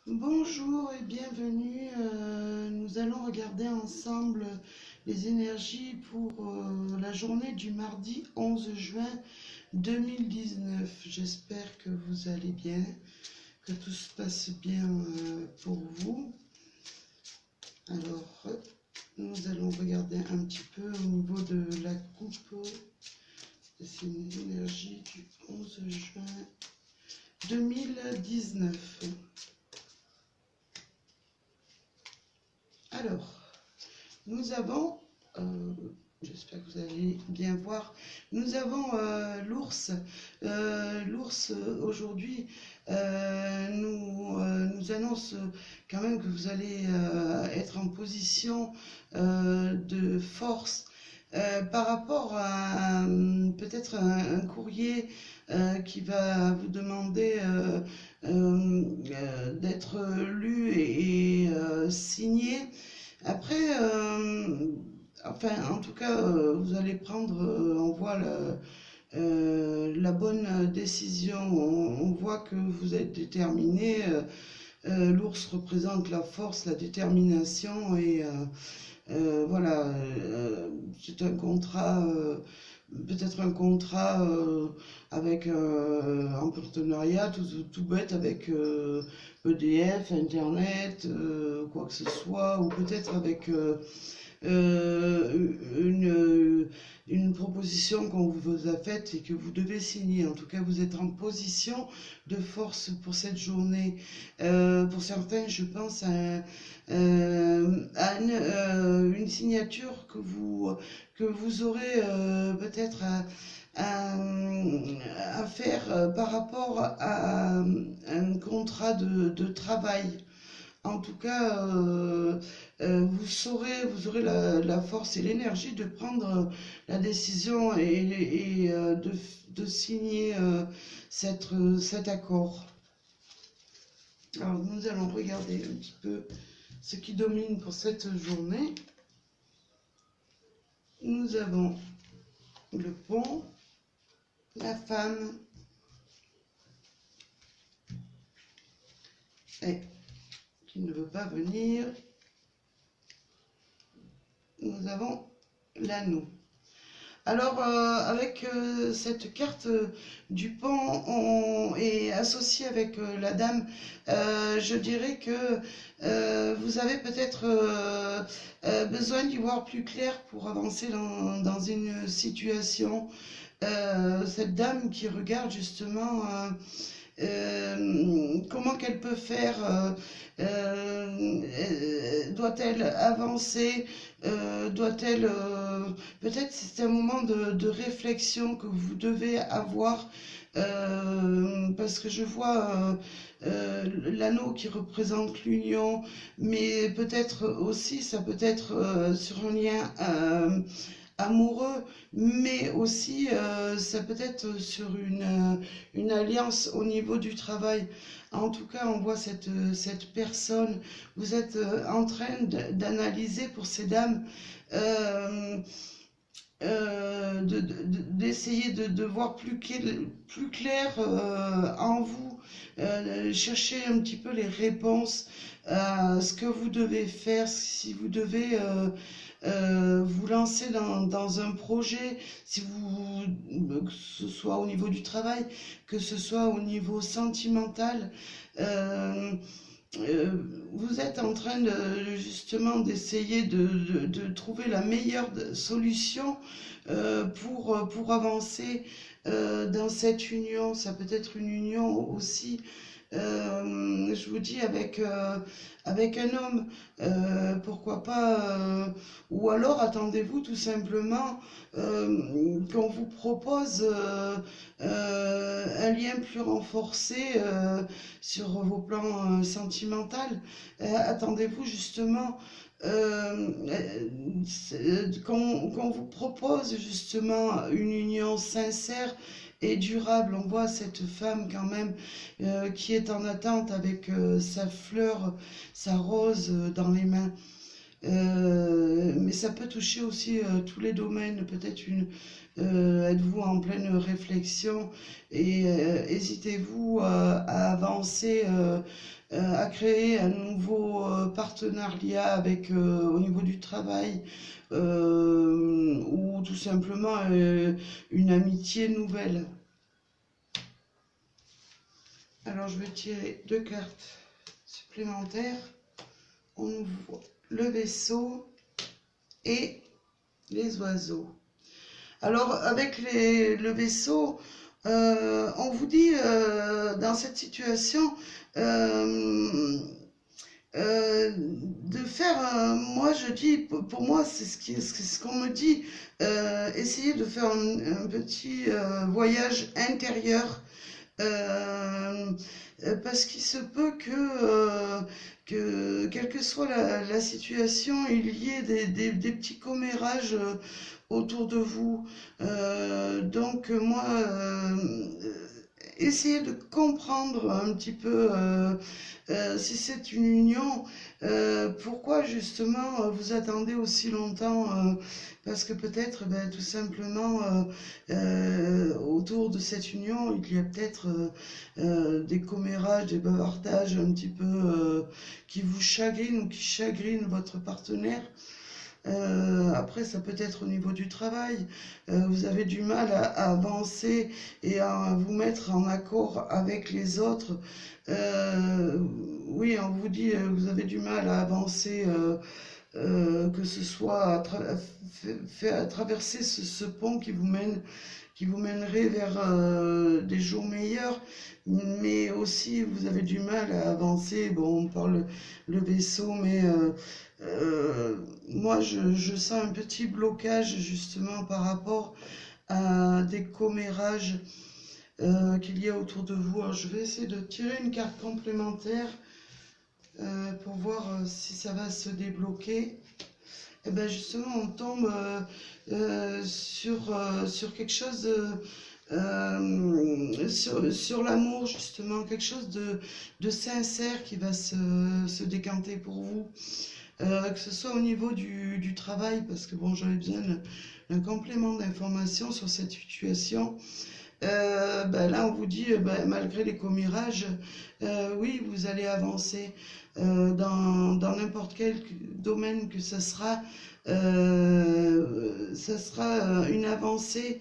Bonjour et bienvenue. Nous allons regarder ensemble les énergies pour la journée du mardi 11 juin 2019. J'espère que vous allez bien, que tout se passe bien pour vous. Alors, nous allons regarder un petit peu au niveau de la coupe. C'est une énergie du 11 juin 2019. Alors, nous avons, j'espère que vous allez bien voir, nous avons l'ours. L'ours aujourd'hui nous annonce quand même que vous allez être en position de force par rapport à peut-être un courrier qui va vous demander d'être lu et signé. Après, enfin, en tout cas, vous allez prendre, on voit la bonne décision, on voit que vous êtes déterminé. L'ours représente la force, la détermination et voilà, c'est un contrat, peut-être un contrat avec un partenariat tout bête avec EDF, Internet, quoi que ce soit, ou peut-être avec une proposition qu'on vous a faite et que vous devez signer. En tout cas, vous êtes en position de force pour cette journée. Pour certains, je pense à une signature que vous aurez peut-être à faire par rapport à un contrat de travail. En tout cas, vous aurez la force et l'énergie de prendre la décision et de signer cet accord. Alors, nous allons regarder un petit peu ce qui domine pour cette journée. Nous avons le pont, la femme et qui ne veut pas venir. Nous avons l'anneau. Alors, avec cette carte du pont et associée avec la dame, je dirais que vous avez peut-être besoin d'y voir plus clair pour avancer dans une situation. Cette dame qui regarde justement comment qu'elle peut faire, doit-elle avancer, doit-elle, peut-être c'est un moment de réflexion que vous devez avoir, parce que je vois l'anneau qui représente l'union, mais peut-être aussi, ça peut être sur un lien amoureux, mais aussi ça peut être sur une alliance au niveau du travail. En tout cas, on voit cette personne, vous êtes en train d'analyser pour ces dames, d'essayer de voir plus clair en vous, chercher un petit peu les réponses à ce que vous devez faire, si vous devez vous lancer dans un projet, si vous, que ce soit au niveau du travail, que ce soit au niveau sentimental. euh, vous êtes en train justement d'essayer de trouver la meilleure solution pour avancer dans cette union. Ça peut être une union aussi, je vous dis, avec un homme, pourquoi pas, ou alors attendez-vous tout simplement qu'on vous propose un lien plus renforcé sur vos plans sentimentaux. Attendez-vous justement qu'on vous propose justement une union sincère et durable. On voit cette femme quand même qui est en attente avec sa fleur, sa rose dans les mains. Mais ça peut toucher aussi tous les domaines. Peut-être êtes-vous en pleine réflexion et hésitez-vous à avancer, à créer un nouveau partenariat avec, au niveau du travail, ou tout simplement une amitié nouvelle. Alors je vais tirer 2 cartes supplémentaires. On ouvre le vaisseau et les oiseaux. Alors avec le vaisseau, on vous dit dans cette situation de faire, moi je dis, pour moi c'est ce qu'on me dit, essayer de faire un petit voyage intérieur, parce qu'il se peut que quelle que soit la situation, il y ait des petits commérages autour de vous. Donc moi, essayez de comprendre un petit peu si c'est une union, pourquoi justement vous attendez aussi longtemps, parce que peut-être tout simplement autour de cette union il y a peut-être des commérages, des bavardages un petit peu qui vous chagrinent ou qui chagrinent votre partenaire. Après, ça peut être au niveau du travail. Vous avez du mal à avancer et à vous mettre en accord avec les autres. Oui, on vous dit, vous avez du mal à avancer, que ce soit à traverser ce pont qui vous mènerait vers des jours meilleurs, mais aussi vous avez du mal à avancer. Bon, on parle le vaisseau, mais moi je sens un petit blocage justement par rapport à des commérages qu'il y a autour de vous. Alors, je vais essayer de tirer une carte complémentaire pour voir si ça va se débloquer. Et bien justement on tombe sur quelque chose sur l'amour, justement, quelque chose de sincère qui va se décanter pour vous. Que ce soit au niveau du travail, parce que bon, j'avais besoin d'un complément d'information sur cette situation. Là, on vous dit, malgré les commérages, oui, vous allez avancer dans n'importe quel domaine que ça sera une avancée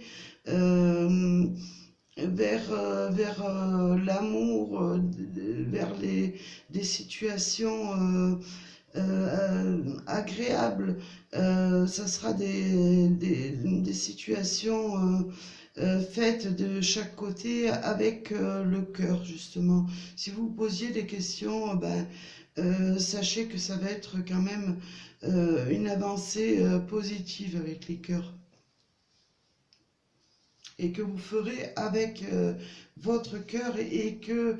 vers l'amour, vers des situations agréables. Ça sera des situations faites de chaque côté avec le cœur, justement. Si vous posiez des questions, sachez que ça va être quand même une avancée positive avec les cœurs. Et que vous ferez avec votre cœur, et que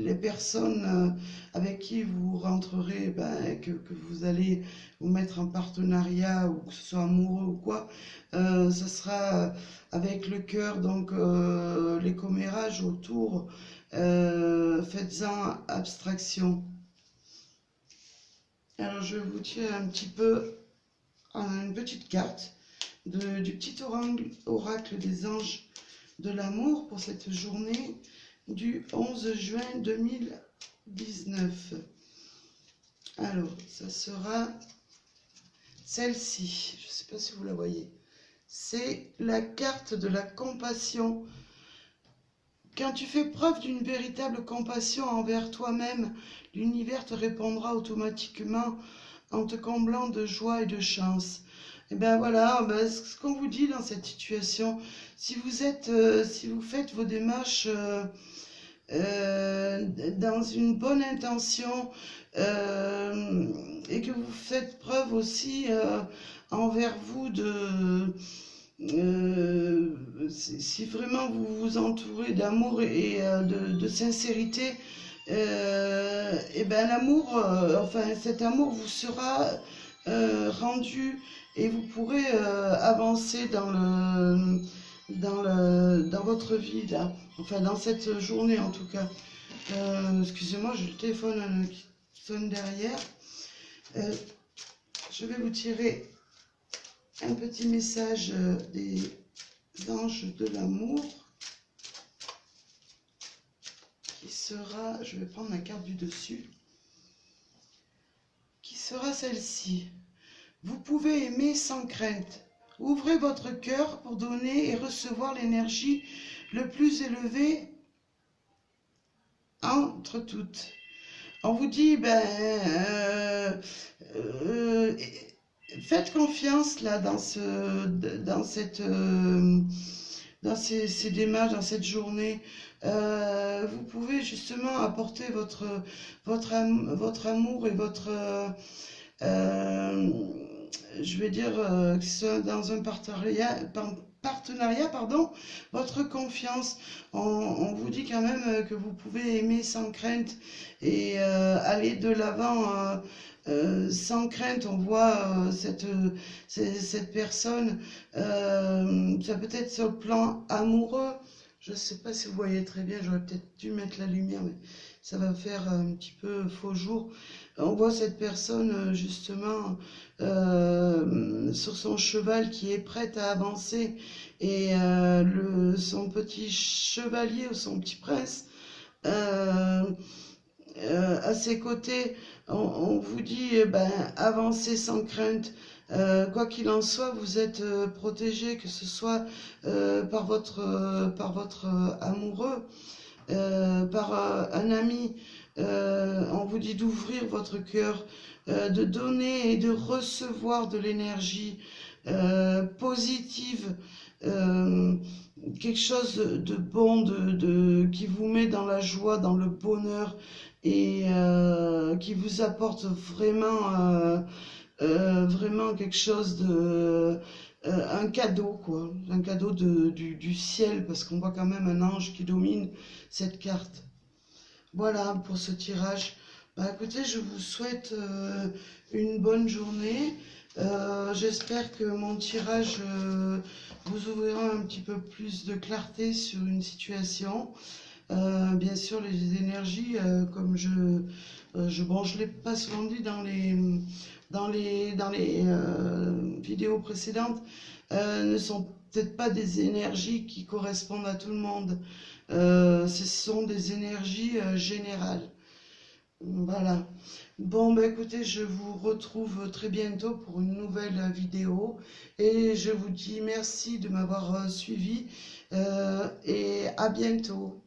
les personnes avec qui vous rentrerez, que vous allez vous mettre en partenariat, ou que ce soit amoureux ou quoi, ça sera avec le cœur. Donc les commérages autour, faites-en abstraction. Alors je vais vous tirer un petit peu une petite carte du petit oracle des anges de l'amour pour cette journée du 11 juin 2019. Alors, ça sera celle-ci, je ne sais pas si vous la voyez. C'est la carte de la compassion. Quand tu fais preuve d'une véritable compassion envers toi-même, l'univers te répondra automatiquement en te comblant de joie et de chance. Et bien voilà, ce qu'on vous dit dans cette situation, si vous faites vos démarches dans une bonne intention, et que vous faites preuve aussi envers vous si vraiment vous vous entourez d'amour et de sincérité, et ben l'amour, cet amour vous sera rendu, et vous pourrez avancer dans votre vie, là. Enfin dans cette journée en tout cas. Excusez-moi, j'ai le téléphone qui sonne derrière. Je vais vous tirer un petit message des anges de l'amour qui sera, je vais prendre ma carte du dessus, qui sera celle-ci. Vous pouvez aimer sans crainte. Ouvrez votre cœur pour donner et recevoir l'énergie le plus élevée entre toutes. On vous dit, faites confiance là dans ces démarches, dans cette journée. Vous pouvez justement apporter votre amour et votre, je vais dire, que ce soit dans un partenariat, pardon, votre confiance. On vous dit quand même que vous pouvez aimer sans crainte et aller de l'avant sans crainte. On voit cette personne, ça peut être sur le plan amoureux. Je ne sais pas si vous voyez très bien, j'aurais peut-être dû mettre la lumière, mais ça va faire un petit peu faux jour. On voit cette personne justement sur son cheval qui est prête à avancer et son petit chevalier ou son petit prince à ses côtés. On vous dit avancez sans crainte. Quoi qu'il en soit, vous êtes protégé, que ce soit par votre amoureux, par un ami. On vous dit d'ouvrir votre cœur, de donner et de recevoir de l'énergie positive, quelque chose de bon, qui vous met dans la joie, dans le bonheur et qui vous apporte vraiment quelque chose de un cadeau, quoi, un cadeau du ciel, parce qu'on voit quand même un ange qui domine cette carte. Voilà pour ce tirage. Écoutez, je vous souhaite une bonne journée. J'espère que mon tirage vous ouvrira un petit peu plus de clarté sur une situation. Bien sûr, les énergies, comme je l'ai pas souvent dit dans les vidéos précédentes, ne sont peut-être pas des énergies qui correspondent à tout le monde. Ce sont des énergies générales. Voilà. Bon, écoutez, je vous retrouve très bientôt pour une nouvelle vidéo et je vous dis merci de m'avoir suivi et à bientôt.